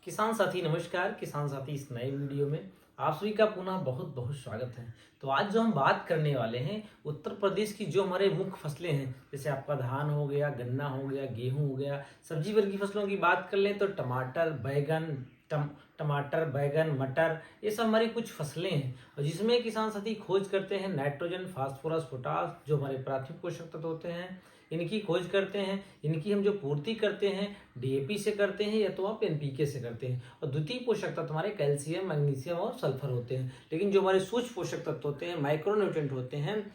किसान साथी नमस्कार। किसान साथी इस नए वीडियो में आप सभी का पुनः बहुत बहुत स्वागत है। तो आज जो हम बात करने वाले हैं उत्तर प्रदेश की जो हमारे मुख्य फसलें हैं, जैसे आपका धान हो गया, गन्ना हो गया, गेहूं हो गया, सब्जी वर्ग की फसलों की बात कर लें तो टमाटर बैगन मटर, ये सब हमारी कुछ फसलें हैं और जिसमें किसान साथी खोज करते हैं नाइट्रोजन फास्फोरस पोटास, जो हमारे प्राथमिक पोषक तत्व होते हैं, इनकी खोज करते हैं। इनकी हम जो पूर्ति करते हैं डीएपी से करते हैं या तो आप एनपीके से करते हैं। और द्वितीय पोषक तत्व हमारे कैल्शियम मैग्नीशियम और सल्फर होते हैं। लेकिन जो हमारे सूक्ष्म पोषक तत्व होते हैं माइक्रोन्यूट्रिएंट होते हैं,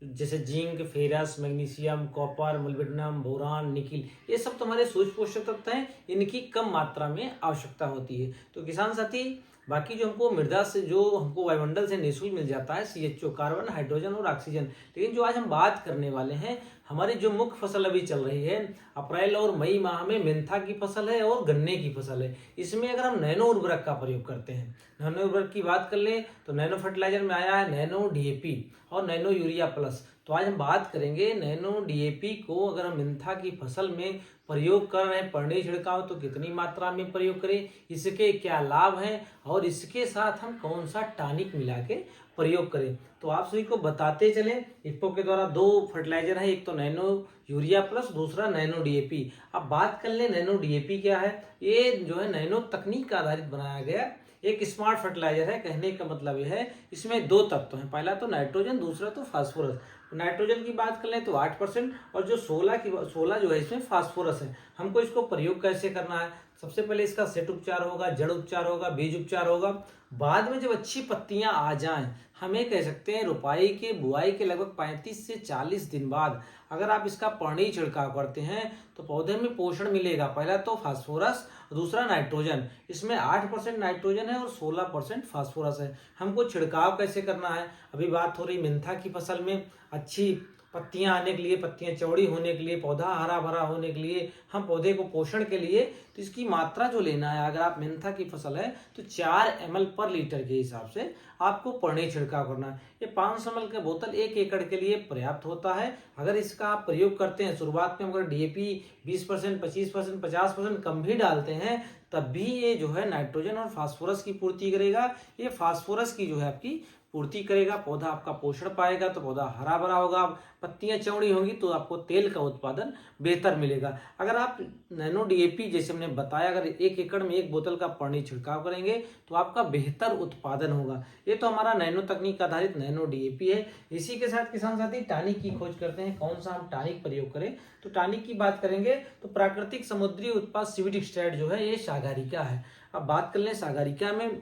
जैसे zinc ferrous magnesium copper molybdenum boron nickel, ये सब तो हमारे सूक्ष्म पोषक तत्व हैं। इनकी कम मात्रा में आवश्यकता होती है। तो किसान साथी बाकी जो हमको मृदा से जो हमको वायुमंडल से निःशुल्क मिल जाता है सीएचओ कार्बन हाइड्रोजन और ऑक्सीजन। लेकिन जो आज हम बात करने वाले हैं हमारी जो मुख्य फसल अभी चल रही है अप्रैल और मई माह में मेंथा की फसल है और गन्ने की फसल है। इसमें अगर हम नैनो उर्वरक का प्रयोग करते हैं, नैनो उर्वरक की बात कर लें तो नैनो फर्टिलाइजर में आया है नैनो डीएपी और नैनो यूरिया प्लस। तो आज हम बात करेंगे नैनो डीएपी को अगर हम मेंथा की फसल में प्रयोग कर रहे हैं पर्णी छिड़काव तो कितनी मात्रा में प्रयोग करें, इसके क्या लाभ हैं और इसके साथ हम कौन सा टॉनिक मिला के प्रयोग करें। तो आप सभी को बताते चलें। इफ्को के द्वारा दो फर्टिलाइजर है, एक तो नैनो यूरिया प्लस दूसरा नैनो डीएपी। अब बात कर ले नैनो डीएपी क्या है। ये जो है नैनो तकनीक का आधारित बनाया गया एक स्मार्ट फर्टिलाइजर है। कहने का मतलब यह है इसमें दो तत्व हैं, पहला तो नाइट्रोजन दूसरा तो फास्फोरस। नाइट्रोजन की बात कर लें तो 8% और जो 16 जो है इसमें फास्फोरस है। हमको इसको प्रयोग कैसे करना है, सबसे पहले इसका सेट उपचार होगा, जड़ उपचार होगा, बीज उपचार होगा। बाद में जब अच्छी पत्तियां आ जाएं, हमें कह सकते हैं रुपाई के बुआई के लगभग 35 से 40 दिन बाद अगर आप इसका पर्णी छिड़काव करते हैं तो पौधे में पोषण मिलेगा। पहला तो फास्फोरस दूसरा नाइट्रोजन। इसमें 8% नाइट्रोजन है और 16% फास्फोरस है। हमको छिड़काव कैसे करना है, अभी बात हो रही मेंथा की फसल में अच्छी पत्तियां आने के लिए, पत्तियां चौड़ी होने के लिए, पौधा हरा भरा होने के लिए, हम पौधे को पोषण के लिए तो इसकी मात्रा जो लेना है, अगर आप मेंथा की फसल है तो 4 ml पर लीटर के हिसाब से आपको पर्णी छिड़काव करना है। ये 500 ml का बोतल 1 एकड़ के लिए पर्याप्त होता है। अगर इसका आप प्रयोग करते हैं शुरुआत में, अगर डीएपी 20% 25% 50% कम भी डालते हैं तब भी ये जो है नाइट्रोजन और फास्फोरस की पूर्ति करेगा। ये फास्फोरस की जो है आपकी पूर्ति करेगा, पौधा आपका पोषण पाएगा तो पौधा हरा भरा होगा, पत्तियां चौड़ी होंगी तो आपको तेल का उत्पादन बेहतर मिलेगा। अगर आप नैनो डीएपी जैसे हमने बताया अगर 1 एकड़ में 1 बोतल का पर्णी छिड़काव करेंगे तो आपका बेहतर उत्पादन होगा। ये तो हमारा नैनो तकनीक आधारित नैनो डीएपी है। इसी के साथ किसान साथी टॉनिक की खोज करते हैं, कौन सा हम टॉनिक प्रयोग करें। तो टॉनिक की बात करेंगे तो प्राकृतिक समुद्री उत्पाद सीविड एक्सट्रैक्ट जो है ये सागरिका है। अब बात कर लें सागरिका में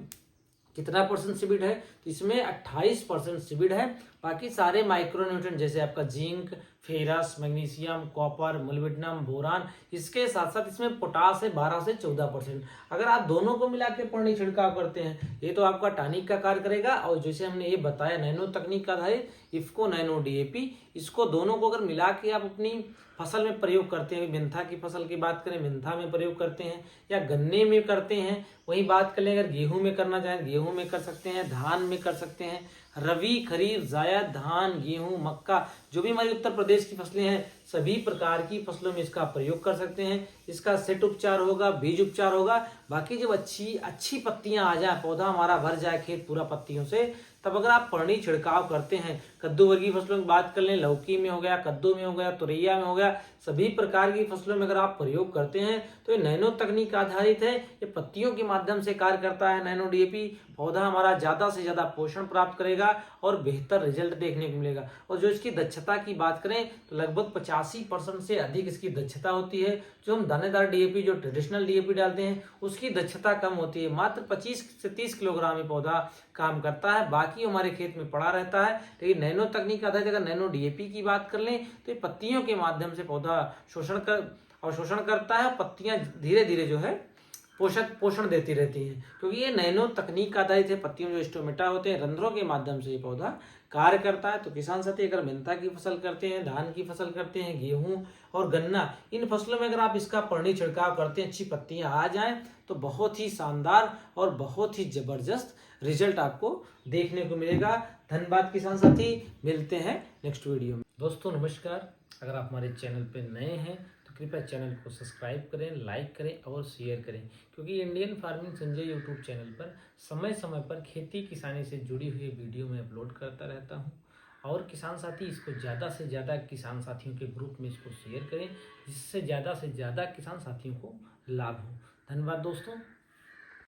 कितना % सिविड है, तो इसमें 28% सिविड है। बाकी सारे माइक्रोन्यूट्रिएंट जैसे आपका zinc ferrous magnesium copper molybdenum boron, इसके साथ साथ इसमें पोटास है 12 से 14%। अगर आप दोनों को मिला के पर्णी छिड़काव करते हैं ये तो आपका टॉनिक का कार्य करेगा। और जैसे हमने ये बताया नैनो तकनीक का आधारित इफ्को नैनो डीएपी, इसको दोनों को अगर मिला के आप अपनी फसल में प्रयोग करते हैं, मेंथा की फसल की बात करें मेंथा में प्रयोग करते हैं या गन्ने में करते हैं, वही बात कर लें अगर गेहूं में करना चाहें गेहूं में कर सकते हैं, धान में कर सकते हैं। रबी खरीफ जायद धान गेहूं मक्का जो भी हमारी उत्तर प्रदेश की फसलें हैं सभी प्रकार की फसलों में इसका प्रयोग कर सकते हैं। इसका सेट उपचार होगा, बीज उपचार होगा। बाकी जब अच्छी पत्तियां आ जाए, पौधा हमारा भर जाए खेत पूरा पत्तियों से, तब अगर आप पर्णी छिड़काव करते हैं, कद्दू वर्गीय फसलों की बात कर लें, लौकी में हो गया, कद्दू में हो गया, तुरैया में हो गया, सभी प्रकार की फसलों में अगर आप प्रयोग करते हैं तो ये नैनो तकनीक आधारित है। ये पत्तियों के माध्यम से कार्य करता है नैनो डीएपी। पौधा हमारा ज्यादा से ज्यादा पोषण प्राप्त करेगा और बेहतर रिजल्ट देखने को मिलेगा। और जो इसकी दक्षता की बात करें तो लगभग 85% से अधिक इसकी दक्षता होती है। जो हम दानेदार डीएपी जो ट्रेडिशनल डीएपी डालते हैं उसकी दक्षता कम होती है, मात्र 25 से 30 किलोग्राम ही पौधा काम करता है, बाकी हमारे खेत में पड़ा रहता है। लेकिन नैनो तकनीक आधारित अगर नैनो डीएपी की बात कर लें तो ये पत्तियों के माध्यम से पौधा शोषण करता है। पत्तियां धीरे धीरे जो है पोषण देती रहती हैं, क्योंकि ये नैनो तकनीक आधारित है। पत्तियों जो स्टोमेटा होते हैं रंध्रों के माध्यम से ये पौधा कार्य करता है। तो किसान साथी अगर मेंथा की फसल करते हैं, धान की फसल करते हैं, गेहूं और गन्ना, इन फसलों में अगर आप इसका पर्णी छिड़काव करते हैं, अच्छी पत्तियां आ जाएं तो बहुत ही शानदार और बहुत ही जबरदस्त रिजल्ट आपको देखने को मिलेगा। धन्यवाद किसान साथी, मिलते हैं नेक्स्ट वीडियो में। दोस्तों नमस्कार, अगर आप हमारे चैनल पे नए हैं तो तो कृपया चैनल को सब्सक्राइब करें, लाइक करें और शेयर करें, क्योंकि Indian farming Sanjay YouTube channel पर समय समय पर खेती किसानी से जुड़ी हुई वीडियो में अपलोड करता रहता हूँ। और किसान साथी इसको ज़्यादा से ज़्यादा किसान साथियों के ग्रुप में इसको शेयर करें, जिससे ज़्यादा से ज़्यादा किसान साथियों को लाभ हो। धन्यवाद दोस्तों।